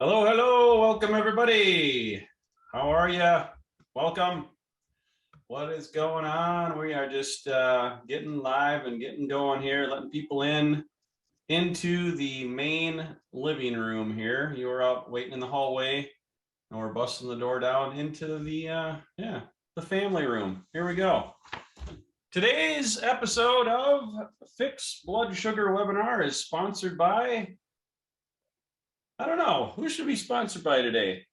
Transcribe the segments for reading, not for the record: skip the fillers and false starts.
Hello, hello, welcome everybody. How are you? Welcome. What is going on? We are just getting live and getting going here, letting people into the main living room here. You were out waiting in the hallway, and we're busting the door down into the family room. Here we go. Today's episode of Fix Blood Sugar webinar is sponsored by, I don't know, who should be sponsored by today?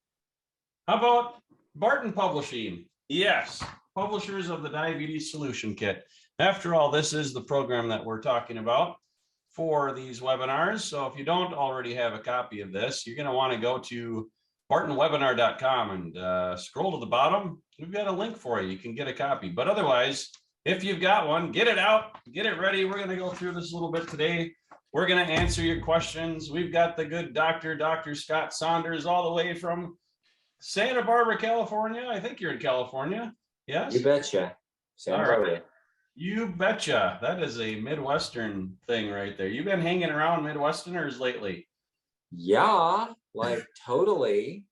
How about Barton Publishing? Yes, publishers of the Diabetes Solution Kit. After all, this is the program that we're talking about for these webinars. So if you don't already have a copy of this, you're going to want to go to bartonwebinar.com and scroll to the bottom. We've got a link for you. You can get a copy. But otherwise, if you've got one, get it out, get it ready. We're going to go through this a little bit today. We're going to answer your questions. We've got the good Dr. Scott Saunders, all the way from Santa Barbara, California. I think you're in California. Yes? You betcha. Santa Barbara. You betcha. That is a Midwestern thing right there. You've been hanging around Midwesterners lately. Yeah, like totally.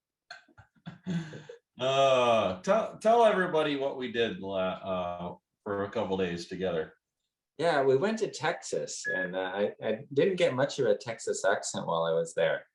Tell everybody what we did for a couple days together. Yeah, we went to Texas, and I didn't get much of a Texas accent while I was there.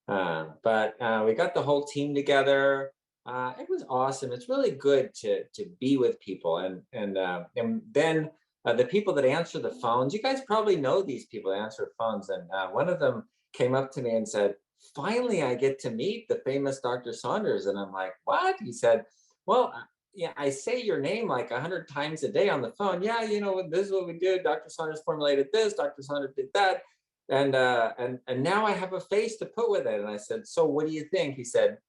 But we got the whole team together. It was awesome. It's really good to be with people, and then the people that answer the phones. You guys probably know these people that answer phones, and one of them came up to me and said, "Finally, I get to meet the famous Dr. Saunders." And I'm like, "What?" He said, "Well, yeah, I say your name like 100 times a day on the phone. Yeah, you know, this is what we did. Dr. Saunders formulated this. Dr. Saunders did that." And now I have a face to put with it. And I said, "So what do you think?" He said,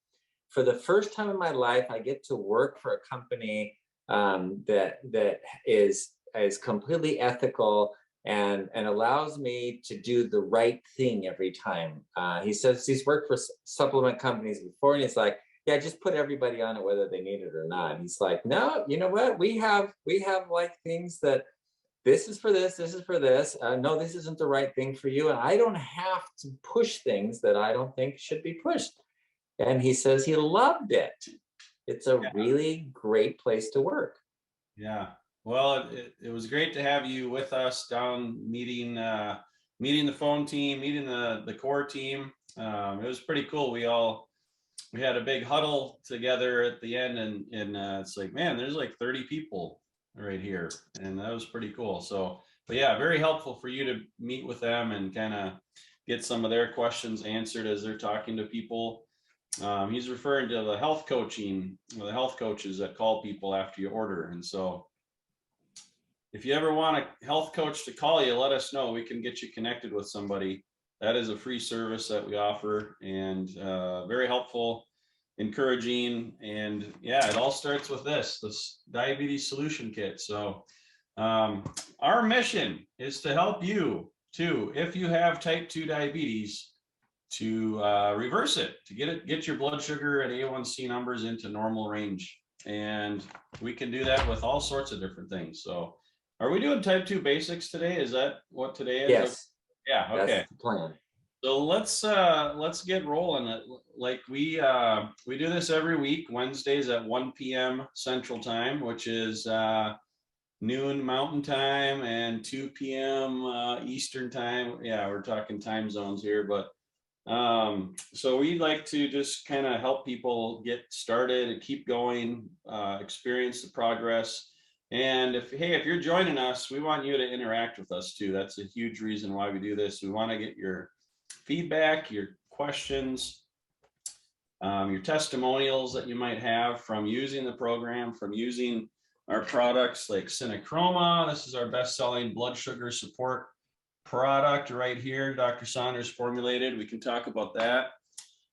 "For the first time in my life, I get to work for a company that is completely ethical and allows me to do the right thing every time." He says he's worked for supplement companies before, and he's like, "Yeah, just put everybody on it whether they need it or not." He's like, "No, you know what? We have like things that this is for this is for this. No, this isn't the right thing for you, and I don't have to push things that I don't think should be pushed." And he says he loved it. It's a really great place to work. Yeah. Well, it was great to have you with us down meeting the phone team, meeting the core team. It was pretty cool. We had a big huddle together at the end, and it's like, man, there's like 30 people right here, and that was pretty cool. So, but yeah, very helpful for you to meet with them and kind of get some of their questions answered as they're talking to people. He's referring to the health coaching, the health coaches that call people after you order. And so if you ever want a health coach to call you, let us know. We can get you connected with somebody. That is a free service that we offer, and very helpful, encouraging. And yeah, it all starts with this diabetes solution kit. So our mission is to help you too, if you have type 2 diabetes, to reverse it, to get your blood sugar and A1C numbers into normal range. And we can do that with all sorts of different things. So are we doing type 2 basics today? Is that what today is? Yes. Yeah, okay. That's the plan. So let's get rolling. Like we do this every week, Wednesdays at 1 p.m. Central Time, which is noon Mountain Time and 2 p.m. Eastern Time. Yeah, we're talking time zones here, but so we'd like to just kind of help people get started and keep going, experience the progress. And if you're joining us, we want you to interact with us too. That's a huge reason why we do this. We want to get your feedback, your questions, your testimonials that you might have from using the program, from using our products like Synacroma. This is our best-selling blood sugar support product right here, Dr. Saunders formulated. We can talk about that.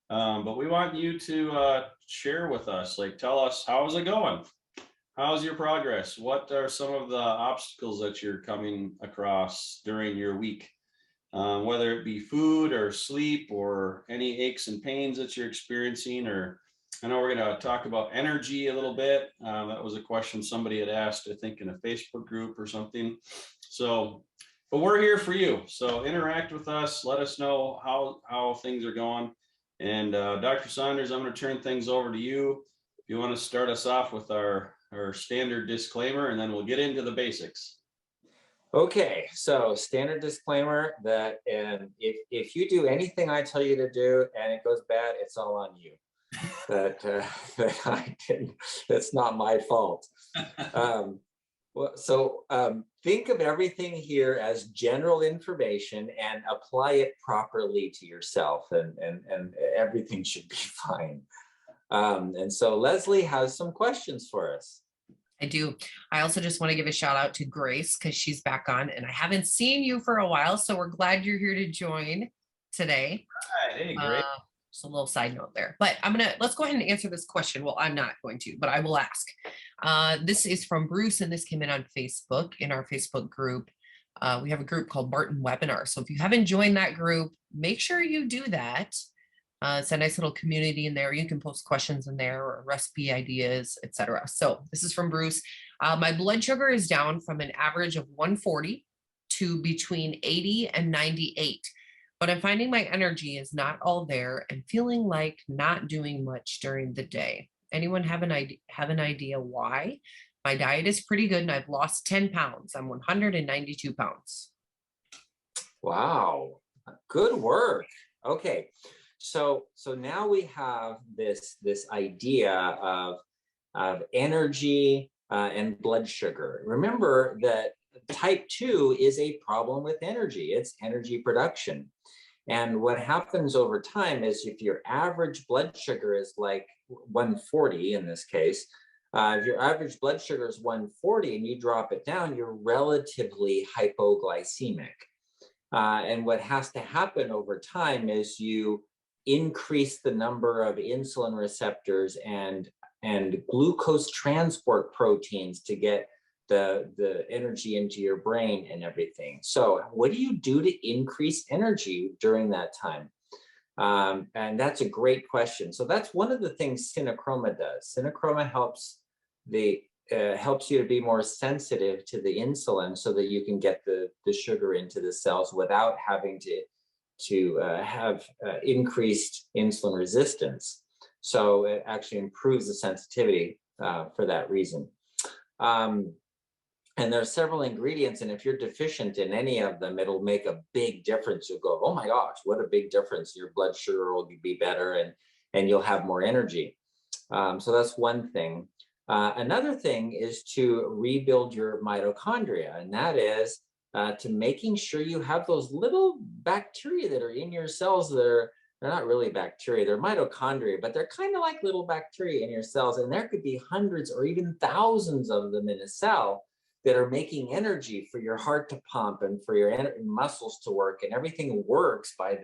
But we want you to share with us, like tell us, how's it going? How's your progress? What are some of the obstacles that you're coming across during your week? Whether it be food or sleep or any aches and pains that you're experiencing, or I know we're going to talk about energy a little bit. That was a question somebody had asked, I think, in a Facebook group or something. So, but we're here for you. So interact with us. Let us know how things are going. And Dr. Saunders, I'm going to turn things over to you. If you want to start us off with our standard disclaimer, and then we'll get into the basics. Okay, so standard disclaimer that if you do anything I tell you to do and it goes bad, it's all on you. That I didn't. That's not my fault. Think of everything here as general information and apply it properly to yourself, and everything should be fine. And so Leslie has some questions for us. I do. I also just want to give a shout out to Grace because she's back on and I haven't seen you for a while. So we're glad you're here to join today. All right, hey, great. Just a little side note there, but let's go ahead and answer this question. Well, I'm not going to, but I will ask. This is from Bruce and this came in on Facebook in our Facebook group. We have a group called Barton Webinar. So if you haven't joined that group, make sure you do that. It's a nice little community in there. You can post questions in there or recipe ideas, etc. So this is from Bruce. My blood sugar is down from an average of 140 to between 80 and 98, but I'm finding my energy is not all there and feeling like not doing much during the day. Anyone have an idea why? My diet is pretty good and I've lost 10 pounds. I'm 192 pounds. Wow, good work. Okay. So now we have this idea of energy and blood sugar. Remember that type 2 is a problem with energy. It's energy production. And what happens over time is if your average blood sugar is like 140 in this case, if your average blood sugar is 140 and you drop it down, you're relatively hypoglycemic. And what has to happen over time is you increase the number of insulin receptors and glucose transport proteins to get the energy into your brain and everything. So what do you do to increase energy during that time? And that's a great question. So that's one of the things Synacroma does. Synacroma helps you to be more sensitive to the insulin so that you can get the sugar into the cells without having to have increased insulin resistance. So it actually improves the sensitivity for that reason. And there are several ingredients, and if you're deficient in any of them, it'll make a big difference. You'll go, oh my gosh, what a big difference. Your blood sugar will be better and you'll have more energy. So that's one thing. Another thing is to rebuild your mitochondria, and that is to making sure you have those little bacteria that are in your cells they're not really bacteria, they're mitochondria, but they're kind of like little bacteria in your cells. And there could be hundreds or even thousands of them in a cell that are making energy for your heart to pump and for your muscles to work, and everything works by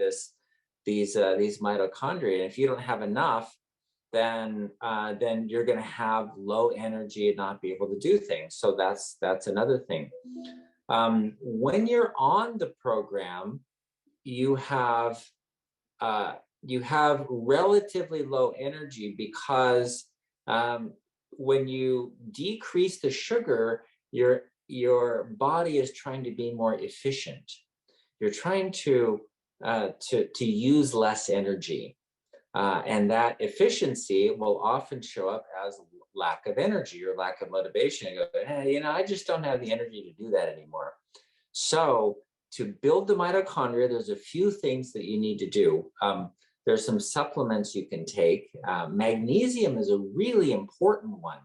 these mitochondria. And if you don't have enough, then you're going to have low energy and not be able to do things. So that's another thing. When you're on the program, you have relatively low energy because when you decrease the sugar, your body is trying to be more efficient. You're trying to use less energy, and that efficiency will often show up as lack of energy or lack of motivation. You go, hey, I just don't have the energy to do that anymore. So to build the mitochondria, there's a few things that you need to do. There's some supplements you can take. Magnesium is a really important one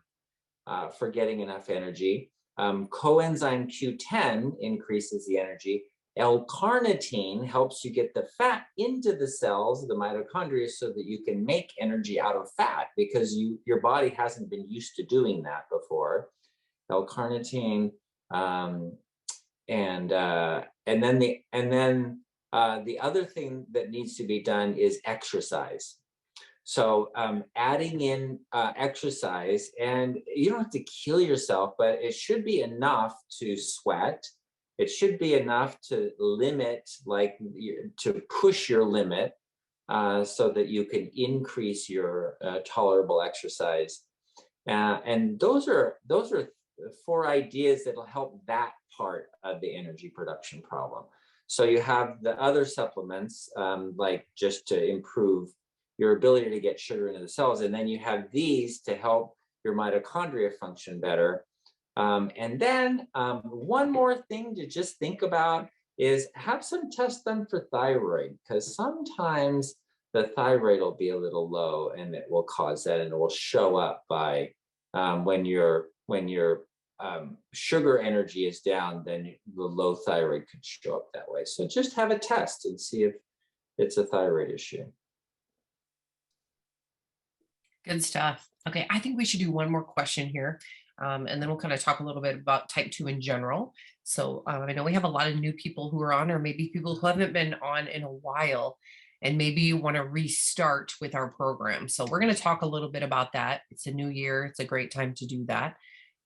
for getting enough energy. Coenzyme Q10 increases the energy. L-carnitine helps you get the fat into the cells, the mitochondria, so that you can make energy out of fat, because your body hasn't been used to doing that before. L-carnitine, and then the other thing that needs to be done is exercise. So adding in exercise, and you don't have to kill yourself, but it should be enough to sweat. It should be enough to limit, to push your limit, so that you can increase your tolerable exercise. And those are 4 ideas that'll help that part of the energy production problem. So you have the other supplements, like just to improve your ability to get sugar into the cells. And then you have these to help your mitochondria function better. And then one more thing to just think about is have some tests done for thyroid, because sometimes the thyroid will be a little low and it will cause that, and it will show up by when your sugar energy is down, then the low thyroid could show up that way. So just have a test and see if it's a thyroid issue. Good stuff. Okay, I think we should do one more question here. And then we'll kind of talk a little bit about type 2 in general. So I know we have a lot of new people who are on, or maybe people who haven't been on in a while, and maybe you want to restart with our program. So we're going to talk a little bit about that. It's a new year. It's a great time to do that.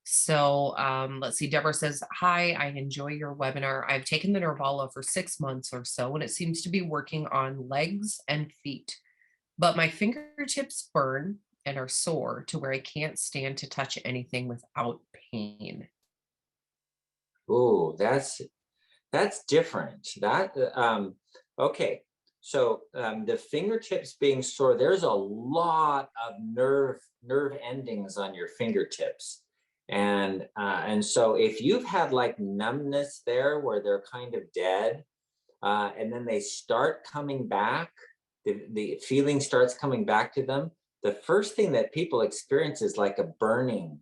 So let's see. Deborah says, hi, I enjoy your webinar. I've taken the Nervala for 6 months or so, and it seems to be working on legs and feet, but my fingertips burn and are sore to where I can't stand to touch anything without pain. Oh, that's different. Okay. So the fingertips being sore, there's a lot of nerve endings on your fingertips. And so if you've had like numbness there where they're kind of dead, and then they start coming back, the feeling starts coming back to them, the first thing that people experience is like a burning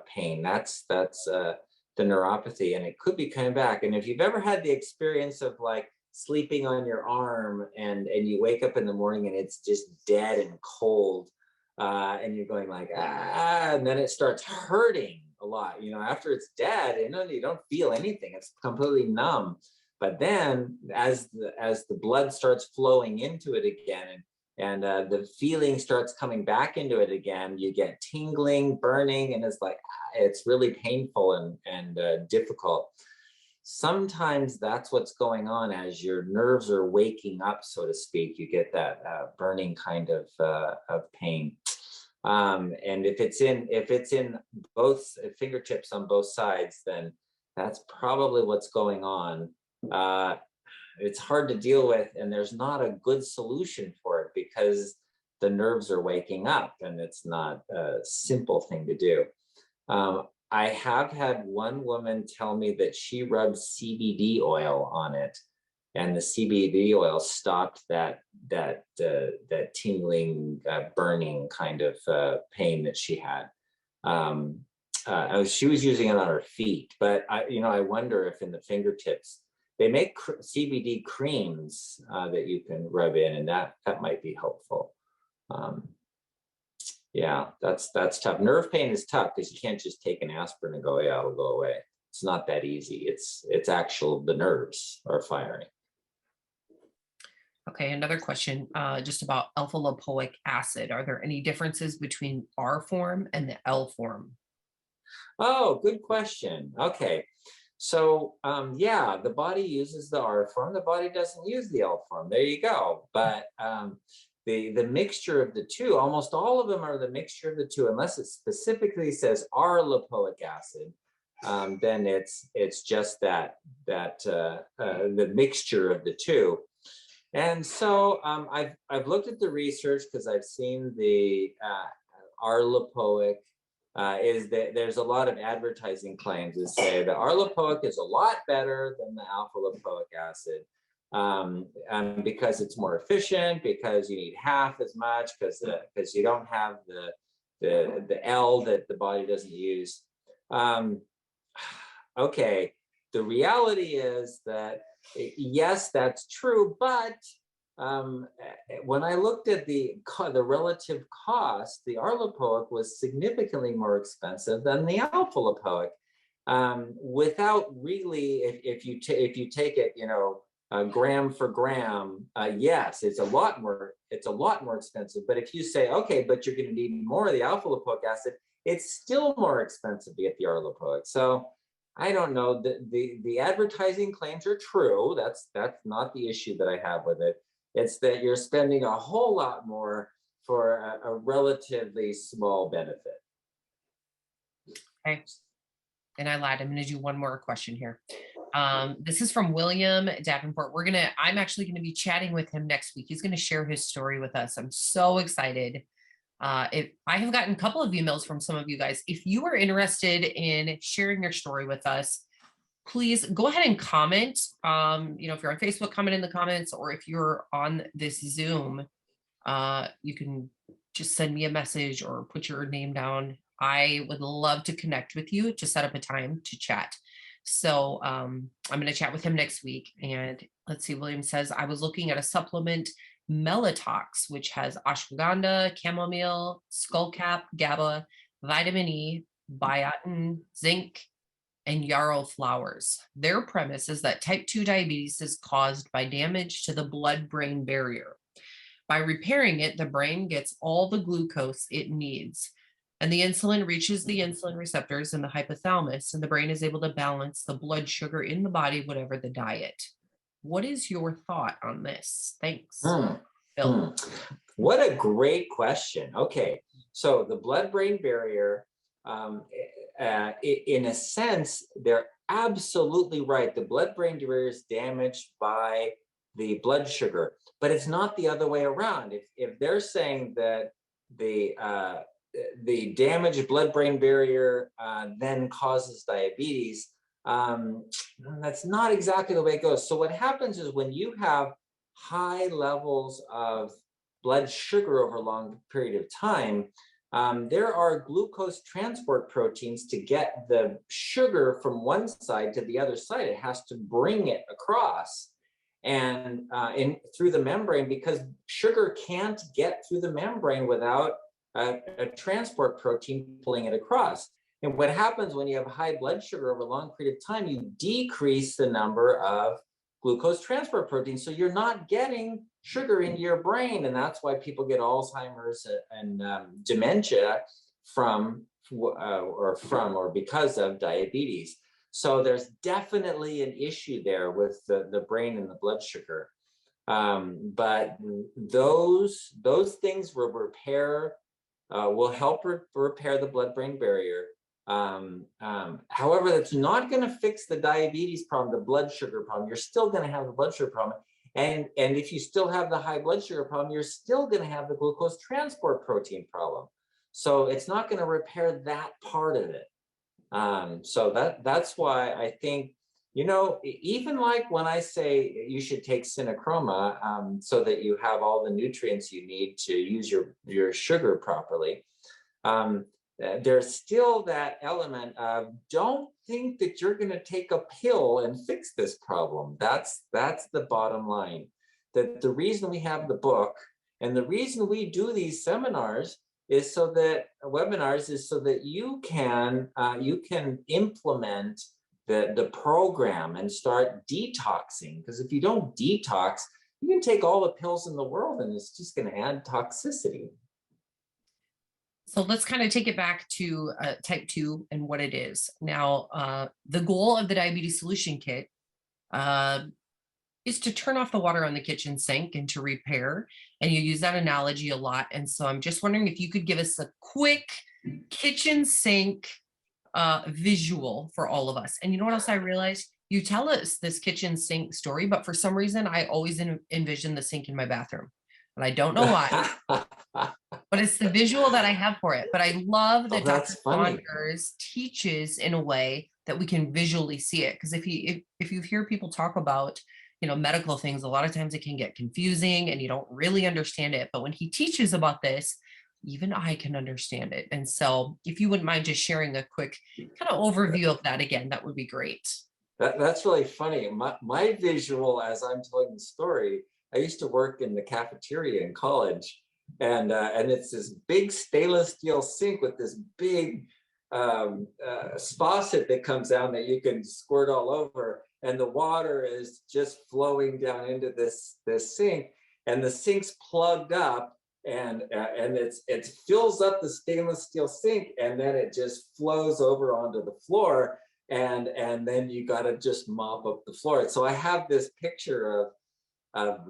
pain. That's the neuropathy, and it could be coming back. And if you've ever had the experience of like sleeping on your arm and you wake up in the morning and it's just dead and cold, and you're going like, and then it starts hurting a lot. You know, after it's dead, you don't feel anything. It's completely numb. But then as the blood starts flowing into it again, and the feeling starts coming back into it again, you get tingling, burning, and it's really painful and difficult. Sometimes that's what's going on as your nerves are waking up, so to speak. You get that burning kind of pain. And if it's in both fingertips on both sides, then that's probably what's going on. It's hard to deal with, and there's not a good solution for it because the nerves are waking up, and it's not a simple thing to do. I have had one woman tell me that she rubbed CBD oil on it, and the CBD oil stopped that tingling, burning kind of pain that she had. She was using it on her feet, but I wonder if in the fingertips. They make CBD creams that you can rub in, and that might be helpful. Yeah, that's tough. Nerve pain is tough because you can't just take an aspirin and go, yeah, it'll go away. It's not that easy. It's the nerves are firing. Okay, another question just about alpha lipoic acid. Are there any differences between R form and the L form? Oh, good question. Okay. So, yeah, the body uses the R form. The body doesn't use the L form. There you go. But the mixture of the two, almost all of them are the mixture of the two, unless it specifically says R lipoic acid. Then it's just the mixture of the two. And so I've looked at the research because I've seen the R lipoic. Is that there's a lot of advertising claims that say the R-lipoic is a lot better than the alpha lipoic acid because it's more efficient, because you need half as much, because you don't have the L that the body doesn't use. Okay, the reality is that yes, that's true, but when I looked at the relative cost, the R-lipoic was significantly more expensive than the alpha lipoic. Without really, if you take it, gram for gram, yes, it's a lot more expensive. But if you say, okay, but you're going to need more of the alpha lipoic acid, it's still more expensive to get the R-lipoic. So I don't know. The advertising claims are true. That's not the issue that I have with it. It's that you're spending a whole lot more for a relatively small benefit. Okay. And I lied. I'm going to do one more question here. This is from William Davenport. I'm actually going to be chatting with him next week. He's going to share his story with us. I'm so excited. I have gotten a couple of emails from some of you guys. If you are interested in sharing your story with us, please go ahead and comment. If you're on Facebook, comment in the comments, or if you're on this Zoom, you can just send me a message or put your name down. I would love to connect with you to set up a time to chat. So I'm going to chat with him next week. And let's see, William says, I was looking at a supplement, Melatox, which has ashwagandha, chamomile, skullcap, GABA, vitamin E, biotin, zinc, and yarrow flowers. Their premise is that type 2 diabetes is caused by damage to the blood-brain barrier. By repairing it, the brain gets all the glucose it needs, and the insulin reaches the insulin receptors in the hypothalamus, and the brain is able to balance the blood sugar in the body, whatever the diet. What is your thought on this? Thanks, Bill. What a great question. Okay, so the blood-brain barrier, in a sense, they're absolutely right. The blood-brain barrier is damaged by the blood sugar, but it's not the other way around. If they're saying that the damaged blood-brain barrier then causes diabetes, that's not exactly the way it goes. So what happens is when you have high levels of blood sugar over a long period of time, there are glucose transport proteins to get the sugar from one side to the other side. It has to bring it across and through the membrane, because sugar can't get through the membrane without a transport protein pulling it across. And what happens when you have high blood sugar over a long period of time, you decrease the number of glucose transport proteins. So you're not getting sugar into your brain. And that's why people get Alzheimer's and dementia from or because of diabetes. So there's definitely an issue there with the brain and the blood sugar. But those things will help repair the blood-brain barrier. However, that's not going to fix the diabetes problem, the blood sugar problem. You're still going to have the blood sugar problem. And if you still have the high blood sugar problem, you're still going to have the glucose transport protein problem. So it's not going to repair that part of it. So that's why I think, even like when I say you should take Synacroma so that you have all the nutrients you need to use your sugar properly, there's still that element of don't think that you're going to take a pill and fix this problem. That's the bottom line. That the reason we have the book and the reason we do these webinars is so that you can implement the program and start detoxing. Because if you don't detox, you can take all the pills in the world and it's just going to add toxicity. So let's kind of take it back to type 2 and what it is. Now, the goal of the Diabetes Solution Kit is to turn off the water on the kitchen sink and to repair. And you use that analogy a lot. And so I'm just wondering if you could give us a quick kitchen sink visual for all of us. And you know what else I realized? You tell us this kitchen sink story, but for some reason, I always envision the sink in my bathroom. And I don't know why, but it's the visual that I have for it. But I love that Dr. Saunders teaches in a way that we can visually see it. Because if you hear people talk about, medical things, a lot of times it can get confusing and you don't really understand it. But when he teaches about this, even I can understand it. And so if you wouldn't mind just sharing a quick kind of overview of that again, that would be great. That's really funny. My visual as I'm telling the story, I used to work in the cafeteria in college, and it's this big stainless steel sink with this big faucet that comes down that you can squirt all over, and the water is just flowing down into this sink, and the sink's plugged up, and it fills up the stainless steel sink, and then it just flows over onto the floor, and then you got to just mop up the floor. So I have this picture of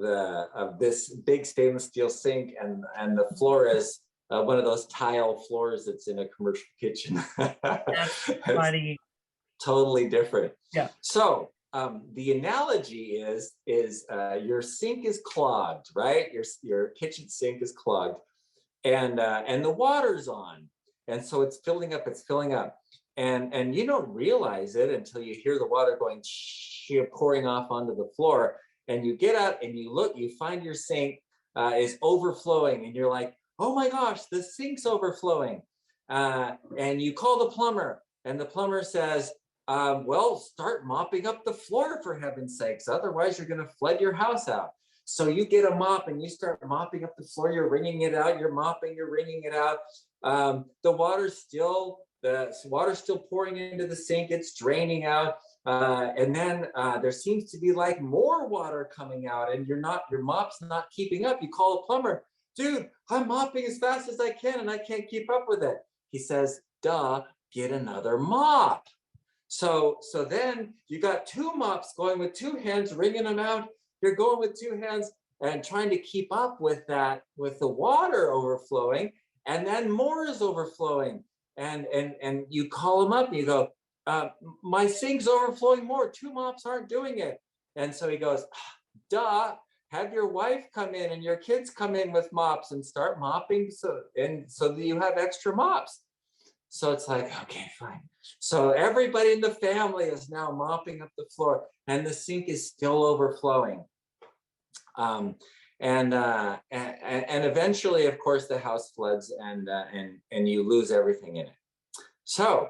this big stainless steel sink, and the floor is one of those tile floors that's in a commercial kitchen. That's funny. Totally different. Yeah. So the analogy is your sink is clogged, right? Your kitchen sink is clogged, and the water's on, and so it's filling up. It's filling up, and you don't realize it until you hear the water going pouring off onto the floor, and you get out and you look, you find your sink is overflowing, and you're like, oh my gosh, the sink's overflowing, and you call the plumber, and the plumber says, well, start mopping up the floor for heaven's sakes, otherwise you're going to flood your house out. So you get a mop and you start mopping up the floor. You're wringing it out. You're mopping. You're wringing it out. The water's still pouring into the sink. It's draining out, and then there seems to be like more water coming out, and your mop's not keeping up. You call a plumber, dude, I'm mopping as fast as I can, and I can't keep up with it. He says, duh, get another mop. So then you got two mops going with two hands, wringing them out. You're going with two hands and trying to keep up with that, with the water overflowing, and then more is overflowing. And you call them up and you go, my sink's overflowing more. Two mops aren't doing it. And so he goes, duh, have your wife come in and your kids come in with mops and start mopping so that you have extra mops. So it's like, okay, fine. So everybody in the family is now mopping up the floor, and the sink is still overflowing. And eventually, of course, the house floods, and you lose everything in it. So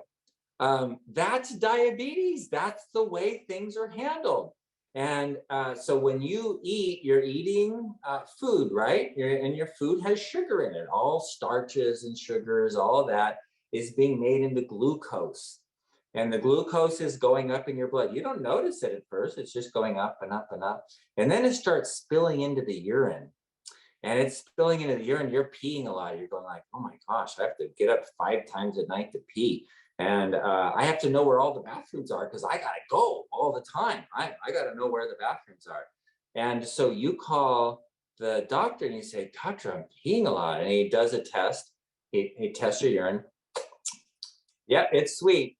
that's diabetes. That's the way things are handled. And so when you eat, you're eating food, right? And your food has sugar in it. All starches and sugars, all that is being made into glucose, and the glucose is going up in your blood. You don't notice it at first. It's just going up and up and up, and then it starts spilling into the urine, and it's spilling into the urine. You're peeing a lot. You're going like, oh my gosh, I have to get up 5 times a night to pee, and I have to know where all the bathrooms are because I gotta go all the time. I gotta know where the bathrooms are. And so you call the doctor and you say, doctor, I'm peeing a lot, and he does a test. He tests your urine. Yeah, it's sweet.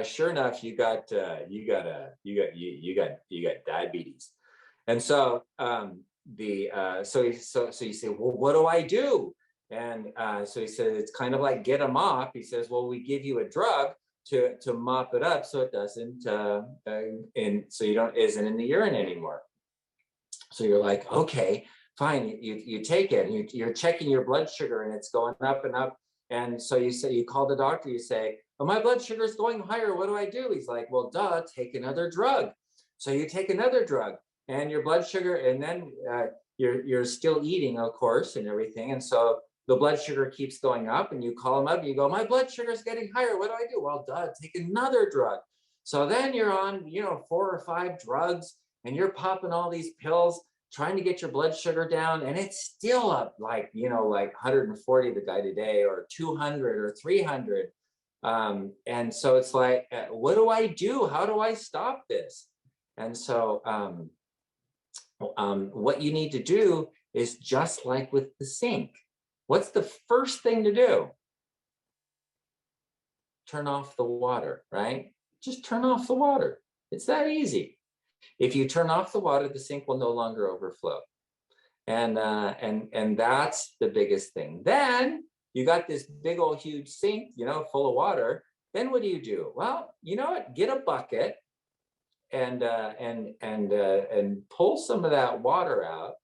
Sure enough, you got diabetes. And so so you say, well, what do I do? And so he says, it's kind of like get a mop. He says, well, we give you a drug to mop it up so it doesn't isn't in the urine anymore. So you're like, okay, fine. You take it, and you're checking your blood sugar, and it's going up and up. And so you call the doctor, you say, oh, my blood sugar is going higher. What do I do? He's like, well, duh, take another drug. So you take another drug, and your blood sugar, and then you're still eating, of course, and everything. And so the blood sugar keeps going up, and you call him up and you go, my blood sugar is getting higher. What do I do? Well, duh, take another drug. So then you're on, 4 or 5 drugs, and you're popping all these pills, trying to get your blood sugar down, and it's still up like 140 the guy today, or 200 or 300. And so it's like, what do I do? How do I stop this? And so what you need to do is just like with the sink. What's the first thing to do? Turn off the water, right? Just turn off the water. It's that easy. If you turn off the water, the sink will no longer overflow. And that's the biggest thing. Then you got this big old huge sink, full of water. Then what do? Well, you know what? Get a bucket and pull some of that water out.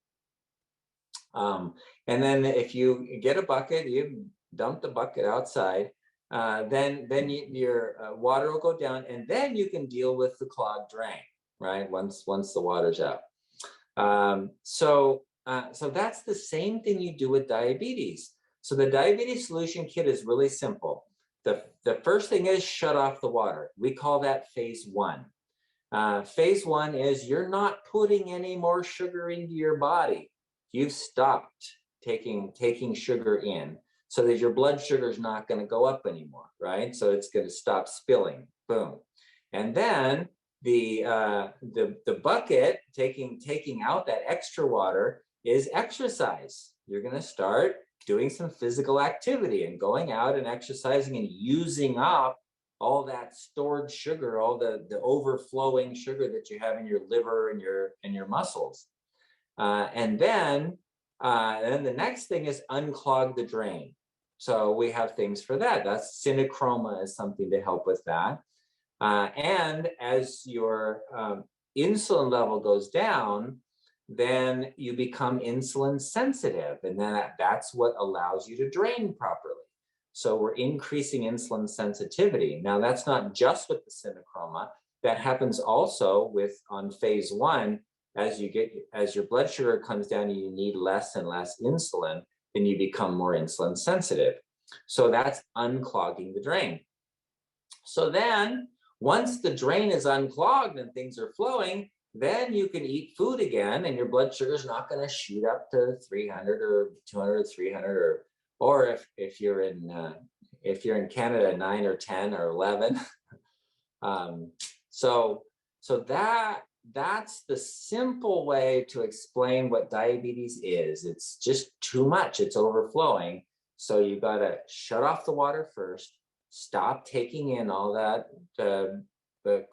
And then if you get a bucket, you dump the bucket outside. Then your water will go down, and then you can deal with the clogged drain, right? Once the water's out. So that's the same thing you do with diabetes. So the diabetes solution kit is really simple. The first thing is shut off the water. We call that phase 1. Phase 1 is you're not putting any more sugar into your body. You've stopped taking sugar in, so that your blood sugar is not going to go up anymore, right? So it's going to stop spilling. Boom. And then the bucket taking out that extra water is exercise. You're going to start doing some physical activity and going out and exercising and using up all that stored sugar, all the overflowing sugar that you have in your liver and your muscles. And then the next thing is unclog the drain. So we have things for that. That's Synacroma is something to help with that. And as your insulin level goes down, then you become insulin sensitive, and then that's what allows you to drain properly. So we're increasing insulin sensitivity. Now that's not just with the Synacroma. That happens also on phase 1. As your blood sugar comes down and you need less and less insulin, then you become more insulin sensitive. So that's unclogging the drain. So then once the drain is unclogged and things are flowing, then you can eat food again and your blood sugar is not going to shoot up to 300 or 200 or 300 or if you're in Canada, 9 or 10 or 11. So that's the simple way to explain what diabetes is. It's just too much. It's overflowing. So you got to shut off the water first, stop taking in all that the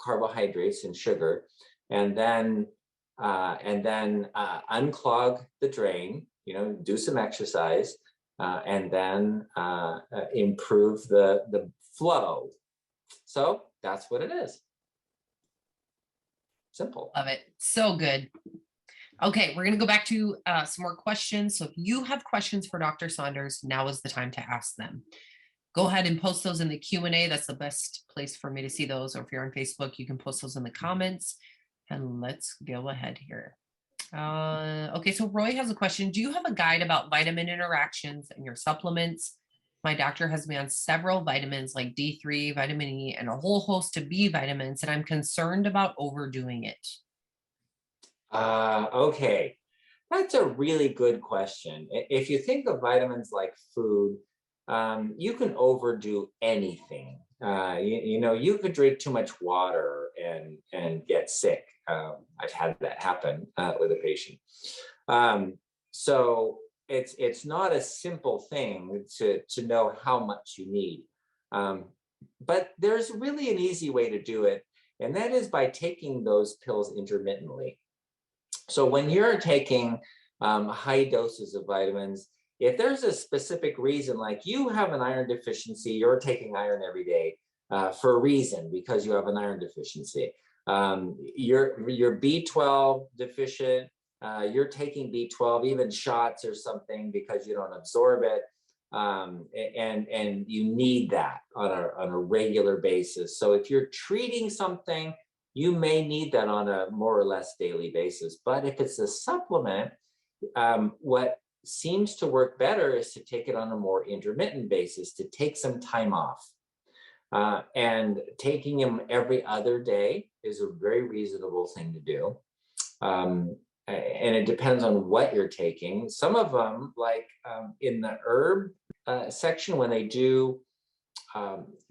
carbohydrates and sugar, and then unclog the drain. Do some exercise, and then improve the flow. So that's what it is. Simple. Love it. So good. Okay, we're going to go back to some more questions. So if you have questions for Dr. Saunders, now is the time to ask them. Go ahead and post those in the Q&A. That's the best place for me to see those. Or if you're on Facebook, you can post those in the comments. And let's go ahead here. Okay, so Roy has a question. Do you have a guide about vitamin interactions in your supplements? My doctor has me on several vitamins like D3, vitamin E, and a whole host of B vitamins, and I'm concerned about overdoing it. Okay, that's a really good question. If you think of vitamins like food, you can overdo anything. You could drink too much water and get sick. I've had that happen with a patient. So it's not a simple thing to know how much you need. But there's really an easy way to do it, and that is by taking those pills intermittently. So when you're taking high doses of vitamins, if there's a specific reason, like you have an iron deficiency, you're taking iron every day for a reason, because you have an iron deficiency. You're B12 deficient, you're taking B12, even shots or something, because you don't absorb it. And you need that on a regular basis. So if you're treating something, you may need that on a more or less daily basis. But if it's a supplement, what seems to work better is to take it on a more intermittent basis, to take some time off. And taking them every other day is a very reasonable thing to do. And it depends on what you're taking. Some of them, like in the herb section, when they do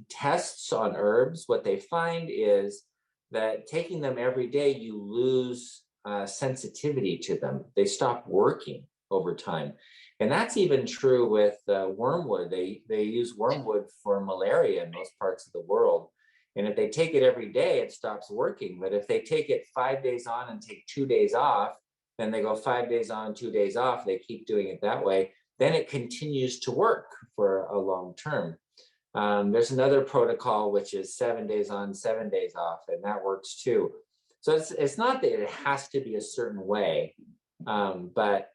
tests on herbs, what they find is that taking them every day, you lose sensitivity to them. They stop working over time. And that's even true with wormwood. They use wormwood for malaria in most parts of the world. And if they take it every day, it stops working. But if they take it 5 days on and take 2 days off, then they go 5 days on, 2 days off, they keep doing it that way, then it continues to work for a long term. There's another protocol, which is 7 days on, 7 days off, and that works too. So it's not that it has to be a certain way, but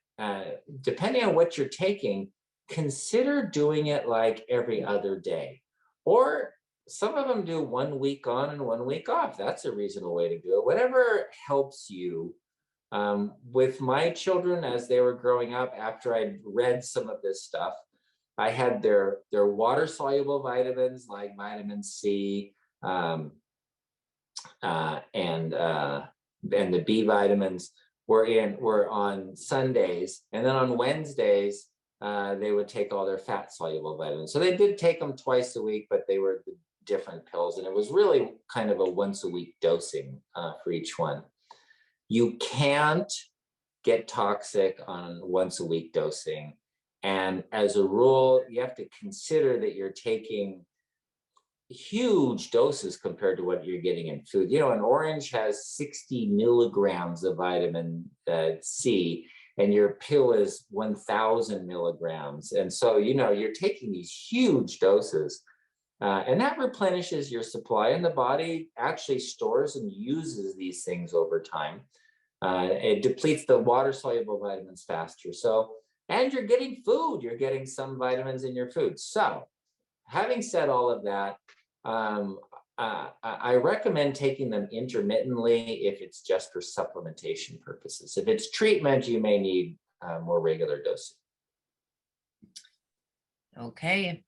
depending on what you're taking, consider doing it like every other day. Or some of them do 1 week on and 1 week off. That's a reasonable way to do it. Whatever helps you. With my children, as they were growing up, after I'd read some of this stuff, I had their water-soluble vitamins like vitamin C and the B vitamins were on Sundays, and then on Wednesdays they would take all their fat-soluble vitamins. So they did take them twice a week, but they were different pills, and it was really kind of a once-a-week dosing for each one. You can't get toxic on once-a-week dosing. And as a rule, you have to consider that you're taking huge doses compared to what you're getting in food. You know, an orange has 60 milligrams of vitamin C, and your pill is 1,000 milligrams. And so, you know, you're taking these huge doses, and that replenishes your supply, and the body actually stores and uses these things over time. It depletes the water-soluble vitamins faster. So, and you're getting food, you're getting some vitamins in your food. So, having said all of that, I recommend taking them intermittently if it's just for supplementation purposes. If it's treatment, you may need more regular dosing. Okay.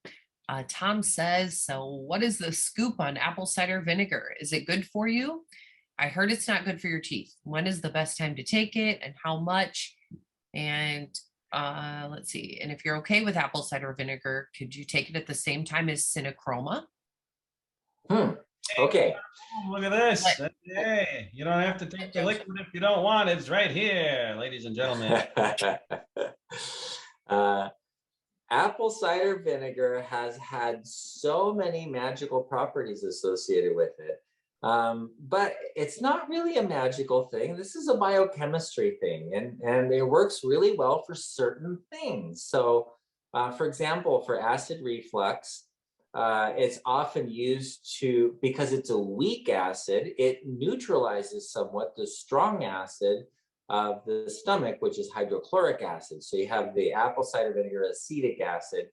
Tom says, so what is the scoop on apple cider vinegar? Is it good for you? I heard it's not good for your teeth. When is the best time to take it and how much? And let's see. And if you're okay with apple cider vinegar, could you take it at the same time as Synacroma? Okay. Oh, look at this. Hey, you don't have to take the liquid if you don't want. It's right here, ladies and gentlemen. Apple cider vinegar has had so many magical properties associated with it. But it's not really a magical thing. This is a biochemistry thing, and it works really well for certain things. So, for example, for acid reflux, it's often used because it's a weak acid, it neutralizes somewhat the strong acid of the stomach, which is hydrochloric acid. So you have the apple cider vinegar acetic acid,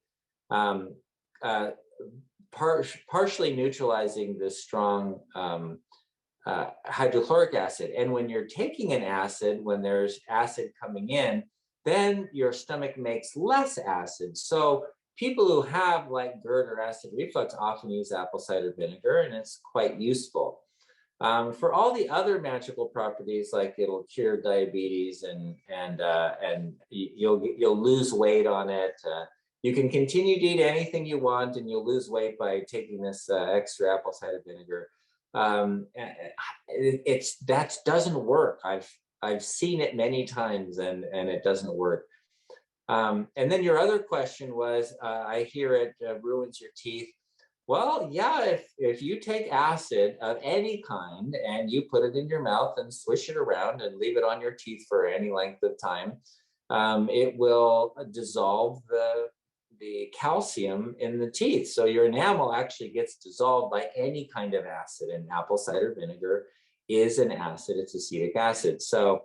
partially neutralizing the strong hydrochloric acid. And when you're taking an acid, when there's acid coming in, then your stomach makes less acid. So people who have like GERD or acid reflux often use apple cider vinegar, and it's quite useful. For all the other magical properties, like it'll cure diabetes and you'll lose weight on it. You can continue to eat anything you want, and you'll lose weight by taking this extra apple cider vinegar. That doesn't work. I've seen it many times, and it doesn't work. And then your other question was, I hear it ruins your teeth. Well, yeah, if you take acid of any kind and you put it in your mouth and swish it around and leave it on your teeth for any length of time, it will dissolve the calcium in the teeth. So your enamel actually gets dissolved by any kind of acid, and apple cider vinegar is an acid. It's acetic acid. So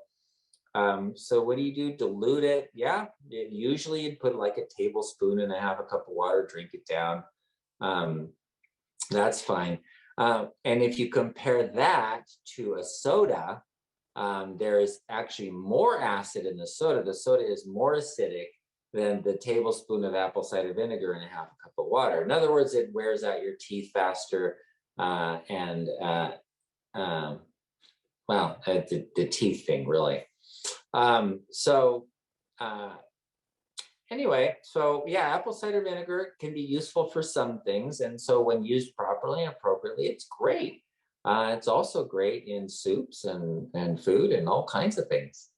what do you do? Dilute it? Yeah, usually you'd put like a tablespoon and a half a cup of water, drink it down. That's fine. And if you compare that to a soda, there is actually more acid in the soda. The soda is more acidic than the tablespoon of apple cider vinegar and a half a cup of water. In other words, it wears out your teeth faster, the teeth thing, really. Anyway, so yeah, apple cider vinegar can be useful for some things. And so when used properly and appropriately, it's great. It's also great in soups and food and all kinds of things.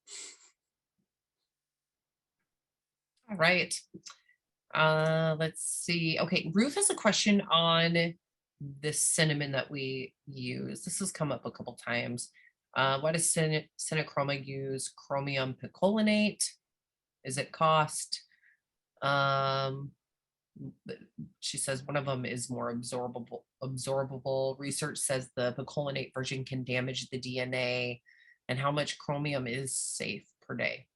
All right. Let's see. Okay, Ruth has a question on the cinnamon that we use. This has come up a couple times. What does Synacroma use? Chromium Picolinate? Is it cost? She says one of them is more absorbable. Research says the picolinate version can damage the DNA. And how much chromium is safe per day?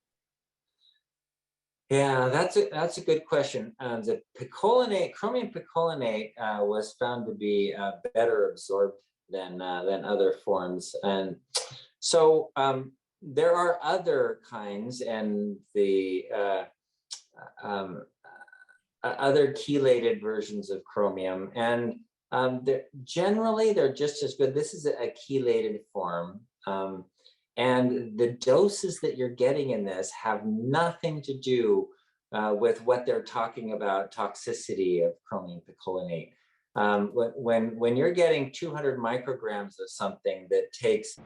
Yeah, that's a good question. The chromium picolinate, was found to be better absorbed than other forms, and so there are other kinds, and the other chelated versions of chromium, and generally they're just as good. This is a chelated form. And the doses that you're getting in this have nothing to do with what they're talking about toxicity of chromium picolinate. When you're getting 200 micrograms of something that takes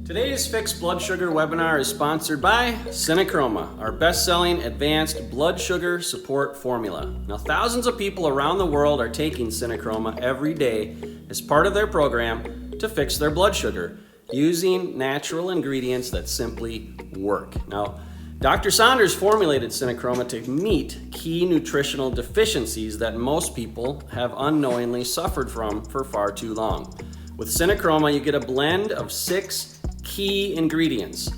Today's Fixed Blood Sugar webinar is sponsored by Synacroma, our best-selling advanced blood sugar support formula. Now, thousands of people around the world are taking Synacroma every day as part of their program to fix their blood sugar using natural ingredients that simply work. Now, Dr. Saunders formulated Synacroma to meet key nutritional deficiencies that most people have unknowingly suffered from for far too long. With Synacroma, you get a blend of 6 key ingredients.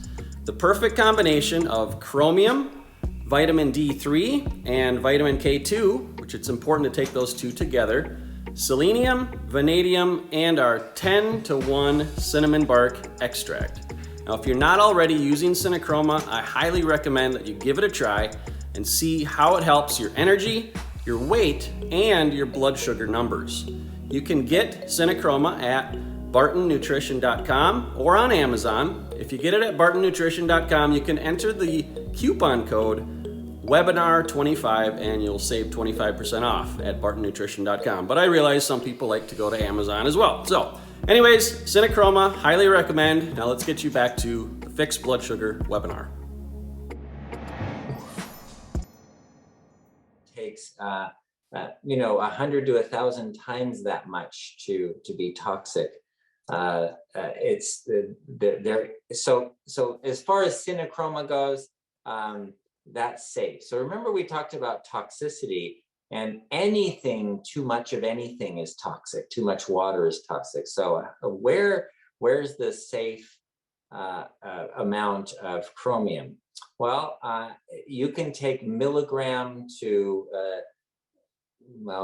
The perfect combination of chromium, vitamin D3, and vitamin K2, which it's important to take those two together, selenium, vanadium, and our 10-to-1 cinnamon bark extract. Now, if you're not already using Synacroma, I highly recommend that you give it a try and see how it helps your energy, your weight, and your blood sugar numbers. You can get Synacroma at bartonnutrition.com or on Amazon. If you get it at bartonnutrition.com, you can enter the coupon code webinar25 and you'll save 25% off at bartonnutrition.com. But I realize some people like to go to Amazon as well. So anyways, Synacroma, highly recommend. Now let's get you back to the Fixed Blood Sugar webinar. Takes 100 to 1,000 times that much to be toxic. It's there. So as far as Synacroma goes, that's safe. So remember, we talked about toxicity, and too much of anything is toxic. Too much water is toxic. So where's the safe amount of chromium? Well, you can take milligram to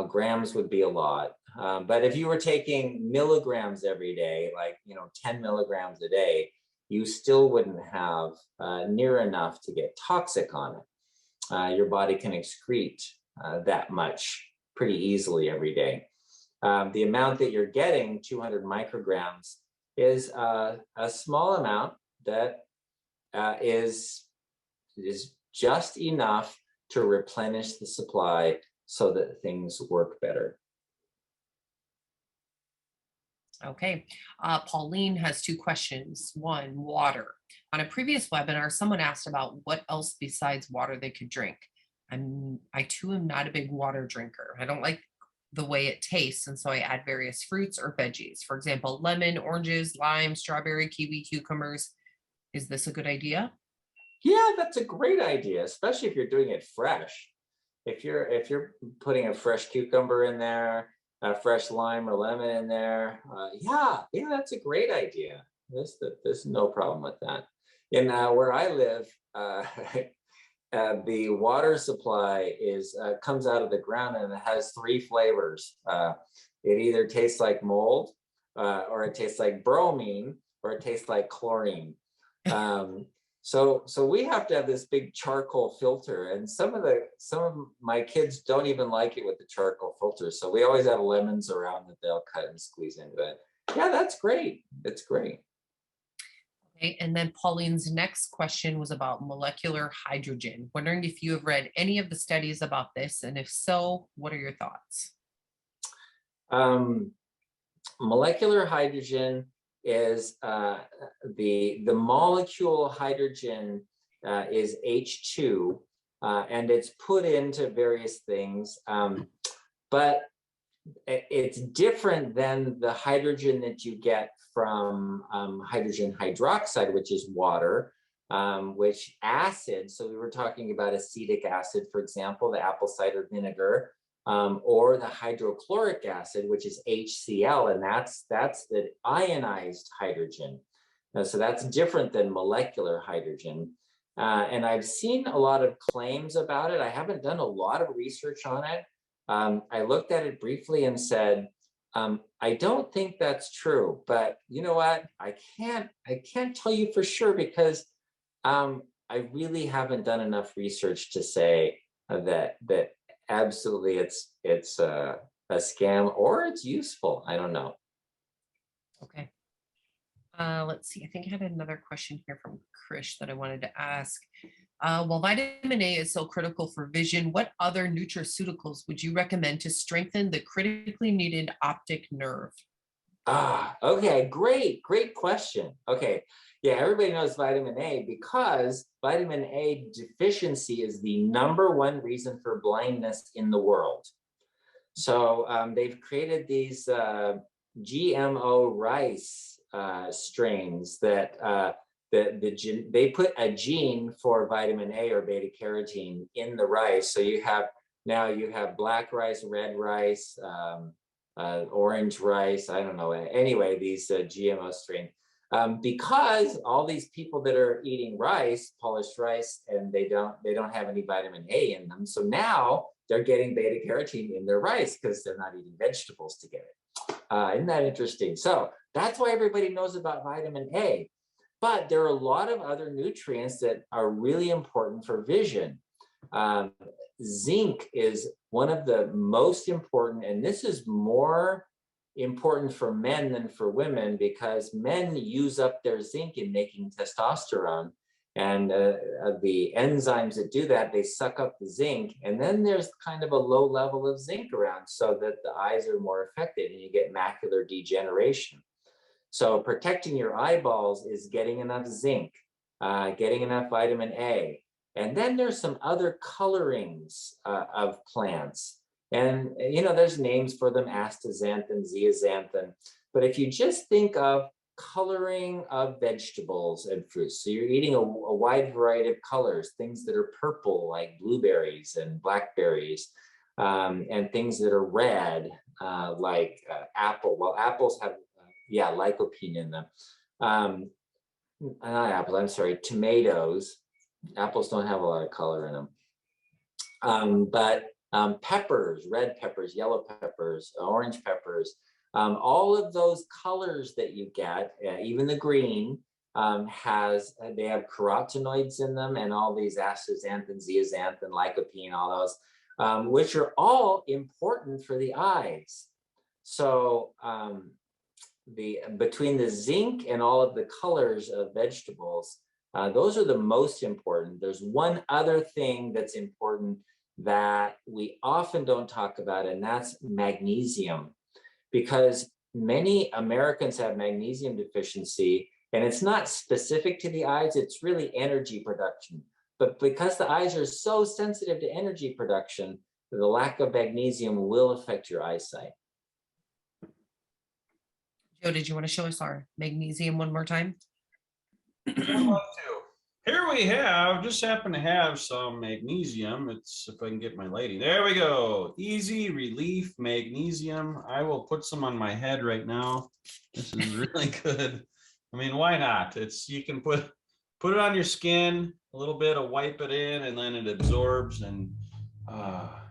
grams would be a lot. But if you were taking milligrams every day, like 10 milligrams a day, you still wouldn't have near enough to get toxic on it. Your body can excrete that much pretty easily every day. The amount that you're getting, 200 micrograms, is a small amount that is just enough to replenish the supply so that things work better. Okay, Pauline has 2 questions. 1, water. On a previous webinar, someone asked about what else besides water they could drink. I too am not a big water drinker. I don't like the way it tastes, and so I add various fruits or veggies. For example, lemon, oranges, lime, strawberry, kiwi, cucumbers. Is this a good idea? Yeah, that's a great idea, especially if you're doing it fresh. If you're putting a fresh cucumber in there, a fresh lime or lemon in there, yeah, that's a great idea. There's no problem with that. In where I live, the water supply comes out of the ground, and it has 3 flavors. It either tastes like mold, or it tastes like bromine, or it tastes like chlorine. So we have to have this big charcoal filter, and some of my kids don't even like it with the charcoal filter. So we always have lemons around that they'll cut and squeeze into it. Yeah, that's great. It's great. Okay, and then Pauline's next question was about molecular hydrogen. Wondering if you have read any of the studies about this, and if so, what are your thoughts? Molecular hydrogen is the molecule hydrogen is H2, and it's put into various things, but it's different than the hydrogen that you get from hydrogen hydroxide, which is water, which acid. So we were talking about acetic acid, for example, the apple cider vinegar, or the hydrochloric acid, which is HCl, and that's the ionized hydrogen. So that's different than molecular hydrogen. And I've seen a lot of claims about it. I haven't done a lot of research on it. I looked at it briefly and said, I don't think that's true, but you know what? I can't tell you for sure, because I really haven't done enough research to say that absolutely it's a scam or it's useful. I don't know. Okay. Let's see. I think I had another question here from Krish that I wanted to ask. While vitamin A is so critical for vision, what other nutraceuticals would you recommend to strengthen the critically needed optic nerve? Okay, great question. Okay, yeah, everybody knows vitamin A because vitamin A deficiency is the #1 reason for blindness in the world. So they've created these GMO rice strains that they put a gene for vitamin A or beta carotene in the rice. So you have black rice, red rice, orange rice. I don't know. Anyway, these GMO strains. Because all these people that are eating rice, polished rice, and they don't have any vitamin A in them. So now they're getting beta carotene in their rice because they're not eating vegetables to get it. Isn't that interesting? So that's why everybody knows about vitamin A. But there are a lot of other nutrients that are really important for vision. Zinc is one of the most important, and this is more important for men than for women because men use up their zinc in making testosterone, and the enzymes that do that, they suck up the zinc, and then there's kind of a low level of zinc around so that the eyes are more affected and you get macular degeneration. So protecting your eyeballs is getting enough zinc, getting enough vitamin A. And then there's some other colorings of plants. And, there's names for them, astaxanthin, zeaxanthin. But if you just think of coloring of vegetables and fruits, so you're eating a wide variety of colors, things that are purple, like blueberries and blackberries, and things that are red, like apple. Well, apples have, lycopene in them. Not apples, I'm sorry, tomatoes. Apples don't have a lot of color in them. But peppers, red peppers, yellow peppers, orange peppers, all of those colors that you get, even the green, they have carotenoids in them and all these astaxanthin, zeaxanthin, lycopene, all those, which are all important for the eyes. So between the zinc and all of the colors of vegetables, those are the most important. There's one other thing that's important that we often don't talk about, and that's magnesium, because many Americans have magnesium deficiency, and it's not specific to the eyes, it's really energy production. But because the eyes are so sensitive to energy production, the lack of magnesium will affect your eyesight. Joe, did you want to show us our magnesium one more time? I'd love to. Here we just happen to have some magnesium. It's, if I can get my lighting. There we go. Easy Relief Magnesium. I will put some on my head right now. This is really good. I mean, why not? You can put it on your skin, a little bit of wipe it in, and then it absorbs, and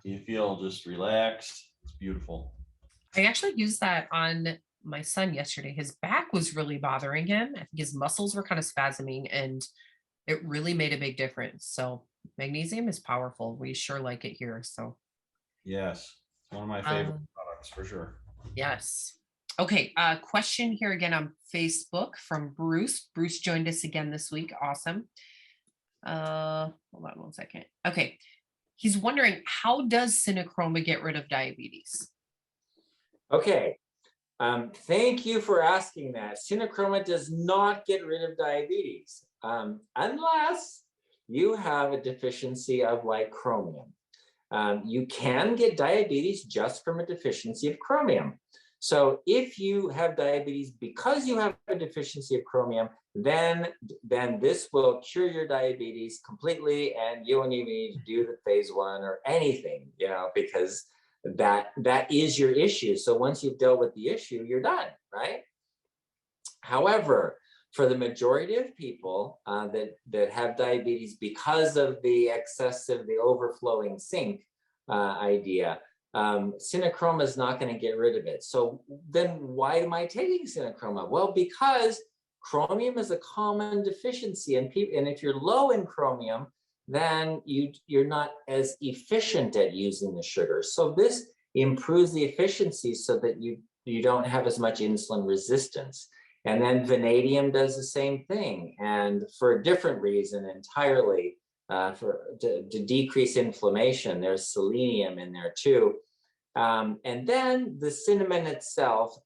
you feel just relaxed. It's beautiful. I actually used that on my son yesterday. His back was really bothering him. I think his muscles were kind of spasming, and it really made a big difference. So magnesium is powerful. We sure like it here. So yes, it's one of my favorite products for sure. Yes. Okay. Question here again on Facebook from Bruce. Bruce joined us again this week. Awesome. Hold on one second. Okay. He's wondering, how does Synacroma get rid of diabetes? Okay. Thank you for asking that. Synacroma does not get rid of diabetes unless you have a deficiency of like chromium. You can get diabetes just from a deficiency of chromium. So if you have diabetes because you have a deficiency of chromium, then this will cure your diabetes completely, and you won't even need to do the phase 1 or anything, because that is your issue. So once you've dealt with the issue, you're done, right? However, for the majority of people that have diabetes because of the overflowing zinc idea, Synacroma is not going to get rid of it. So then why am I taking Synacroma? Well, because chromium is a common deficiency, and if you're low in chromium, then you're not as efficient at using the sugar. So this improves the efficiency so that you don't have as much insulin resistance. And then vanadium does the same thing, and for a different reason entirely, to decrease inflammation. There's selenium in there too. And then the cinnamon itself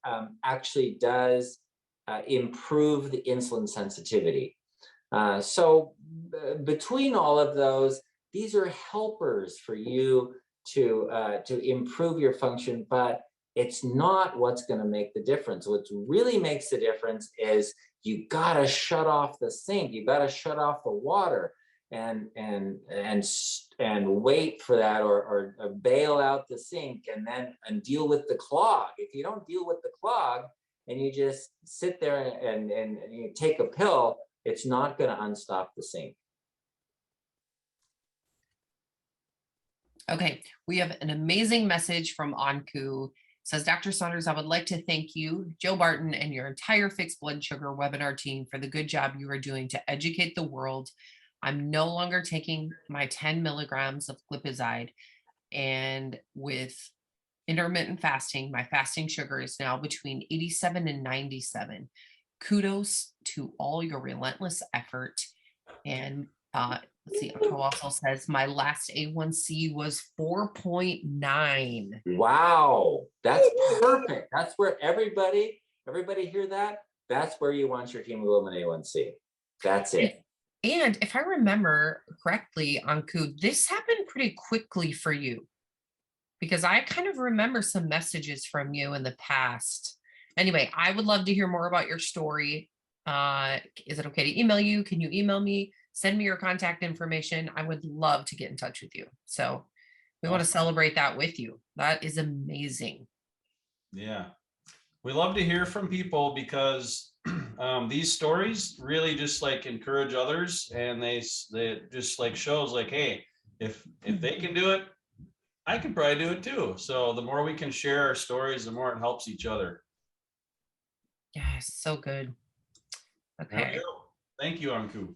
actually does improve the insulin sensitivity. So between all of those, these are helpers for you to improve your function, but it's not what's going to make the difference. What really makes the difference is you got to shut off the sink. You got to shut off the water and wait for that, or bail out the sink and deal with the clog. If you don't deal with the clog and you just sit there and you take a pill, it's not going to unstop the sink. Okay, we have an amazing message from Anku. It says, Dr. Saunders, I would like to thank you, Joe Barton, and your entire Fixed Blood Sugar webinar team for the good job you are doing to educate the world. I'm no longer taking my 10 milligrams of glipizide, and with intermittent fasting, my fasting sugar is now between 87 and 97. Kudos to all your relentless effort. And let's see, Anku also says my last A1C was 4.9. Wow, that's perfect. That's where everybody hear that? That's where you want your hemoglobin A1C. That's it. And if I remember correctly, Anku, this happened pretty quickly for you, because I kind of remember some messages from you in the past. Anyway, I would love to hear more about your story. Is it okay to email you? Can you email me? Send me your contact information. I would love to get in touch with you. So we want to celebrate that with you. That is amazing. Yeah. We love to hear from people because these stories really just like encourage others, and they just like shows like, hey, if they can do it, I can probably do it too. So the more we can share our stories, the more it helps each other. Yes, so good. Okay. Thank you, Anku.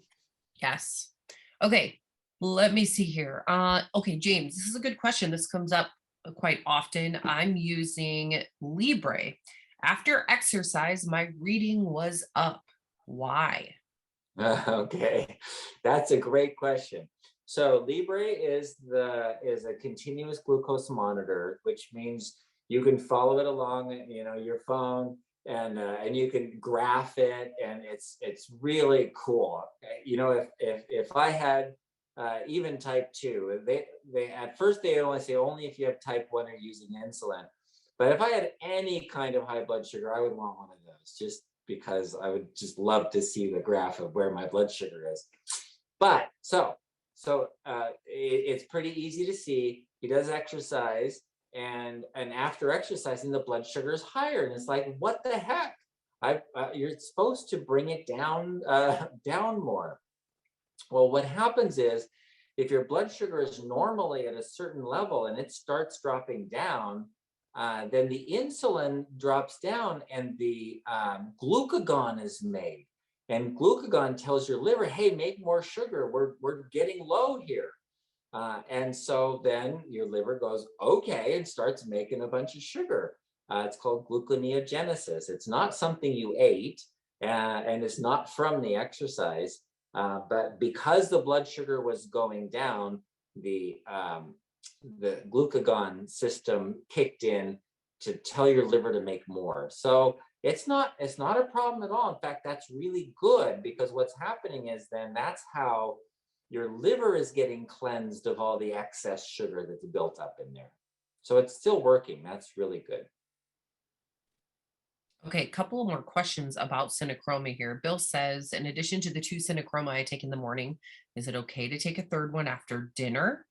Yes. Okay, let me see here. Okay, James, this is a good question. This comes up quite often. I'm using Libre. After exercise, my reading was up. Why? Okay, that's a great question. So Libre is a continuous glucose monitor, which means you can follow it along, your phone, and you can graph it, and it's really cool. If I had even type 2, they at first they only say only if you have type 1 or using insulin. But if I had any kind of high blood sugar, I would want one of those, just because I would just love to see the graph of where my blood sugar is. But so it's pretty easy to see. He does exercise, and after exercising, the blood sugar is higher, and it's like, what the heck? You're supposed to bring it down more. Well, what happens is, if your blood sugar is normally at a certain level and it starts dropping down, then the insulin drops down, and the glucagon is made. And glucagon tells your liver, hey, make more sugar. We're getting low here. And so then your liver goes, okay, and starts making a bunch of sugar. It's called gluconeogenesis. It's not something you ate, and it's not from the exercise. But because the blood sugar was going down, the glucagon system kicked in to tell your liver to make more. So it's not a problem at all. In fact, that's really good, because what's happening is then that's how your liver is getting cleansed of all the excess sugar that's built up in there. So it's still working. That's really good. Okay, a couple more questions about Synacroma here. Bill says, in addition to the 2 Synacroma I take in the morning, is it okay to take a third one after dinner?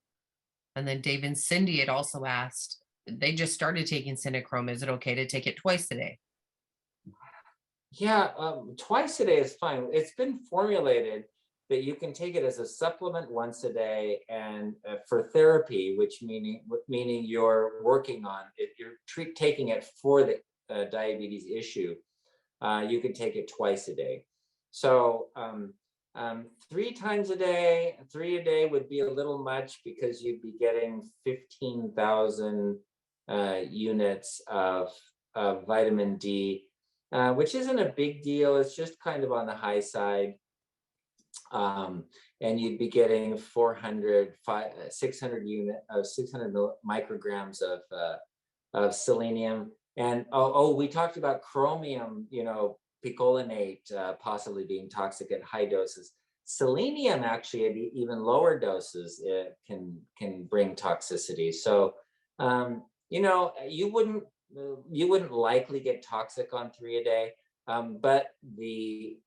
And then Dave and Cindy had also asked, they just started taking Synacroma. Is it okay to take it twice a day? Yeah, twice a day is fine. It's been formulated that you can take it as a supplement once a day, and for therapy, which meaning you're working on it, you're taking it for the diabetes issue. You can take it twice a day. So 3 times a day, 3 a day would be a little much, because you'd be getting 15,000 units of vitamin D, which isn't a big deal. It's just kind of on the high side. And you'd be getting 600 micrograms of selenium. And we talked about chromium, picolinate possibly being toxic at high doses. Selenium actually at even lower doses can bring toxicity. So you wouldn't likely get toxic on 3 a day, but the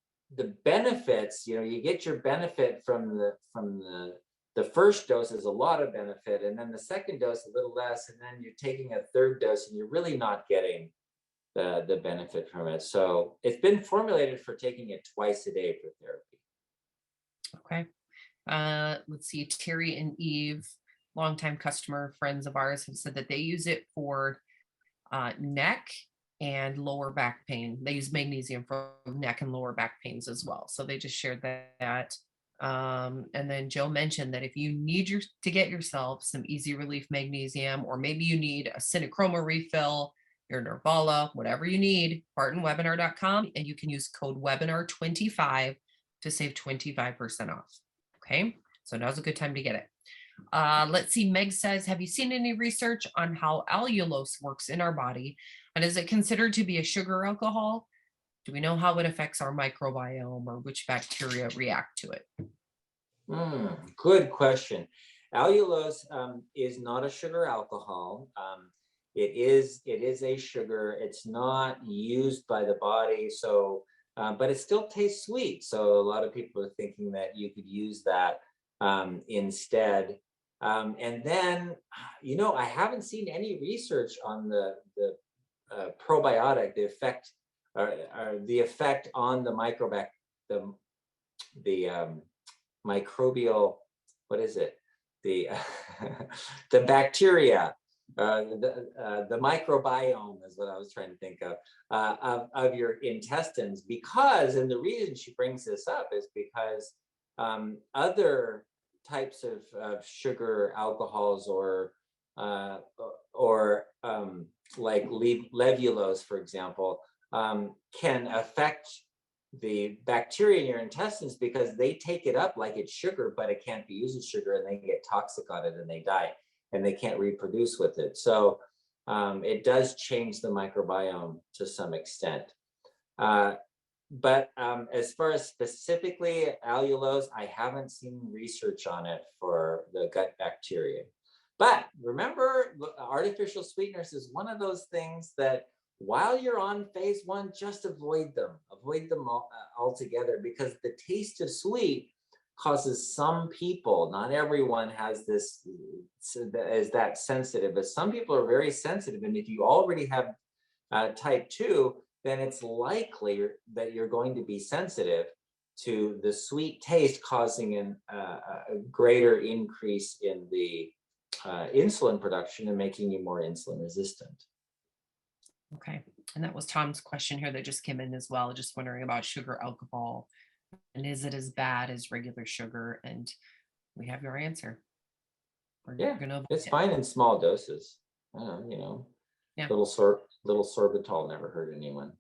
benefits, you get your benefit from the first dose is a lot of benefit, and then the second dose a little less, and then you're taking a third dose and you're really not getting the benefit from it. So it's been formulated for taking it twice a day for therapy. Okay. Let's see. Terry and Eve, longtime customer friends of ours, have said that they use it for neck and lower back pain. They use magnesium for neck and lower back pains as well. So they just shared that. And then Joe mentioned that if you need to get yourself some easy relief magnesium, or maybe you need a Synacroma refill, your Nervala, whatever you need, bartonwebinar.com, and you can use code webinar25 to save 25% off. Okay, so now's a good time to get it. Let's see, Meg says, have you seen any research on how allulose works in our body? And is it considered to be a sugar alcohol? Do we know how it affects our microbiome or which bacteria react to it? Good question. Allulose is not a sugar alcohol. It is a sugar. It's not used by the body, so but it still tastes sweet. So a lot of people are thinking that you could use that instead. And then, I haven't seen any research on the probiotic, the effect on the microbial, what is it? The the bacteria, the microbiome is what I was trying to think of your intestines, because, and the reason she brings this up is because other types of sugar alcohols or like levulose, for example, can affect the bacteria in your intestines because they take it up like it's sugar, but it can't be used as sugar, and they get toxic on it and they die and they can't reproduce with it. So it does change the microbiome to some extent. But as far as specifically allulose, I haven't seen research on it for the gut bacteria. But remember, artificial sweeteners is one of those things that while you're on phase 1, just avoid them altogether, because the taste of sweet causes some people, not everyone has this, is that sensitive, but some people are very sensitive. And if you already have type 2, then it's likely that you're going to be sensitive to the sweet taste, causing a greater increase in the insulin production and making you more insulin resistant. Okay, and that was Tom's question here that just came in as well, just wondering about sugar alcohol and is it as bad as regular sugar? And we have your answer. It's fine in small doses. Yeah. Little sorbitol never hurt anyone.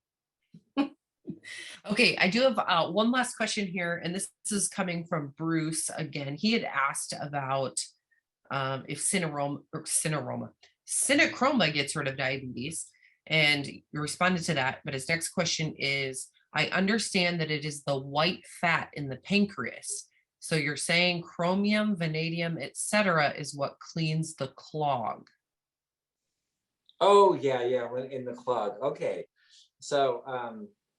Okay, I do have one last question here, and this is coming from Bruce again. He had asked about if Synacroma gets rid of diabetes, and you responded to that. But his next question is, I understand that it is the white fat in the pancreas. So you're saying chromium, vanadium, etc., is what cleans the clog? Oh yeah, in the clog. Okay, so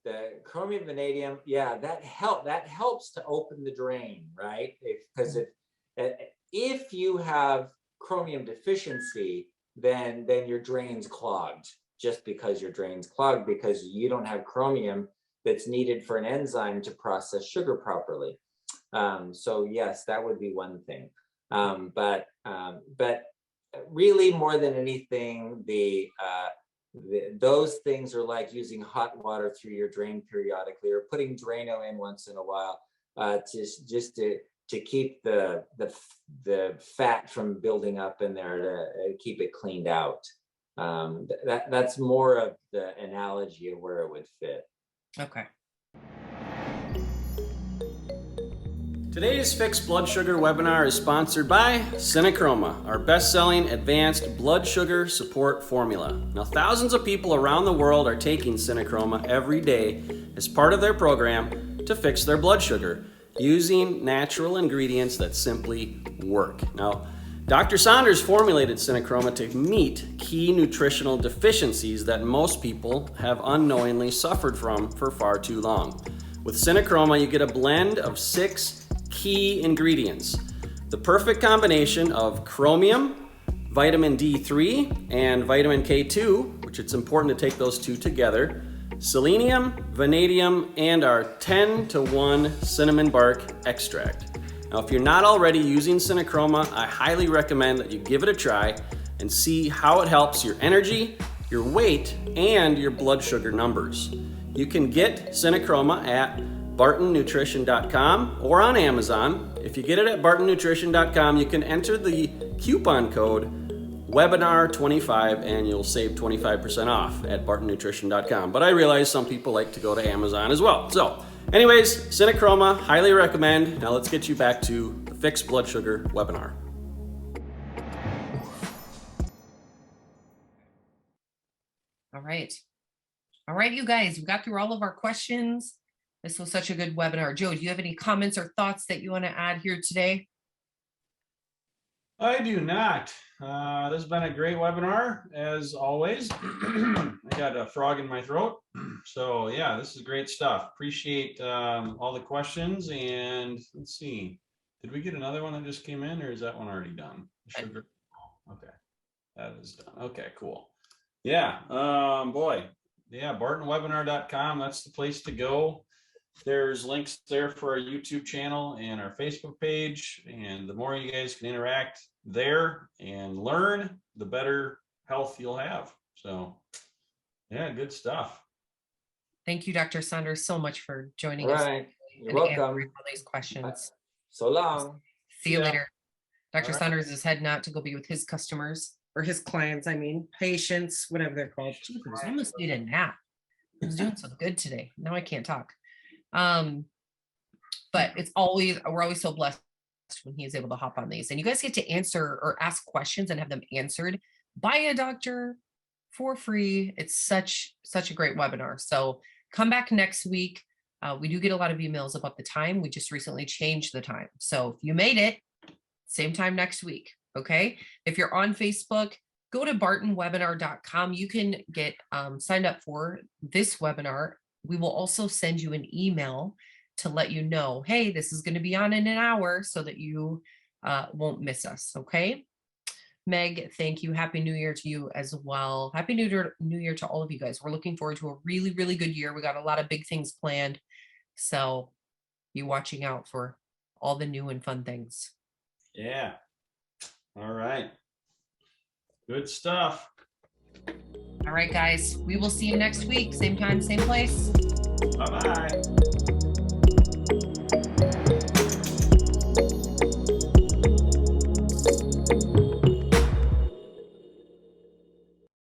the chromium, vanadium, that helps to open the drain, right? Because if you have chromium deficiency, then your drain's clogged, just because your drain's clogged because you don't have chromium that's needed for an enzyme to process sugar properly. So yes, that would be one thing. But really, more than anything, those things are like using hot water through your drain periodically, or putting Drano in once in a while, just to keep the fat from building up in there, to keep it cleaned out. That's more of the analogy of where it would fit. Okay. Today's Fixed Blood Sugar webinar is sponsored by Synacroma, our best-selling advanced blood sugar support formula. Now, thousands of people around the world are taking Synacroma every day as part of their program to fix their blood sugar using natural ingredients that simply work. Now, Dr. Saunders formulated Synacroma to meet key nutritional deficiencies that most people have unknowingly suffered from for far too long. With Synacroma, you get a blend of 6 key ingredients. The perfect combination of chromium, vitamin D3, and vitamin K2, which it's important to take those 2 together, selenium, vanadium, and our 10-to-1 cinnamon bark extract. Now, if you're not already using Synacroma, I highly recommend that you give it a try and see how it helps your energy, your weight, and your blood sugar numbers. You can get Synacroma at bartonnutrition.com or on Amazon. If you get it at bartonnutrition.com, you can enter the coupon code webinar25 and you'll save 25% off at bartonnutrition.com. But I realize some people like to go to Amazon as well. So anyways, Synacroma, highly recommend. Now let's get you back to the Fixed Blood Sugar webinar. All right. All right, you guys, we got through all of our questions. This was such a good webinar. Joe, do you have any comments or thoughts that you want to add here today? I do not. This has been a great webinar, as always. I got a frog in my throat. So yeah, this is great stuff. Appreciate all the questions. And let's see, did we get another one that just came in, or is that one already done? Sugar. Okay, that is done. Okay, cool. Yeah, boy. Yeah, bartonwebinar.com. That's the place to go. There's links there for our YouTube channel and our Facebook page. And the more you guys can interact there and learn, the better health you'll have. So yeah, good stuff. Thank you, Dr. Saunders, so much for joining All us. right. You're and welcome. answering all these questions. So long. See you Yeah. later. Dr. All right. Saunders is heading out to go be with his customers or his clients, I mean, patients, whatever they're called. Jeepers, I almost need a nap. I was doing so good today. Now I can't talk. But it's always, we're always so blessed when he is able to hop on these. And you guys get to answer or ask questions and have them answered by a doctor for free. It's such a great webinar. So come back next week. We do get a lot of emails about the time. We just recently changed the time. So if you made it, same time next week. Okay. If you're on Facebook, go to bartonwebinar.com. You can get signed up for this webinar. We will also send you an email to let you know, hey, this is going to be on in an hour so that you won't miss us. Okay. Meg, thank you. Happy New Year to you as well. Happy New Year to all of you guys. We're looking forward to a really, really good year. We got a lot of big things planned. So be watching out for all the new and fun things. Yeah. All right. Good stuff. All right, guys. We will see you next week. Same time, same place. Bye-bye.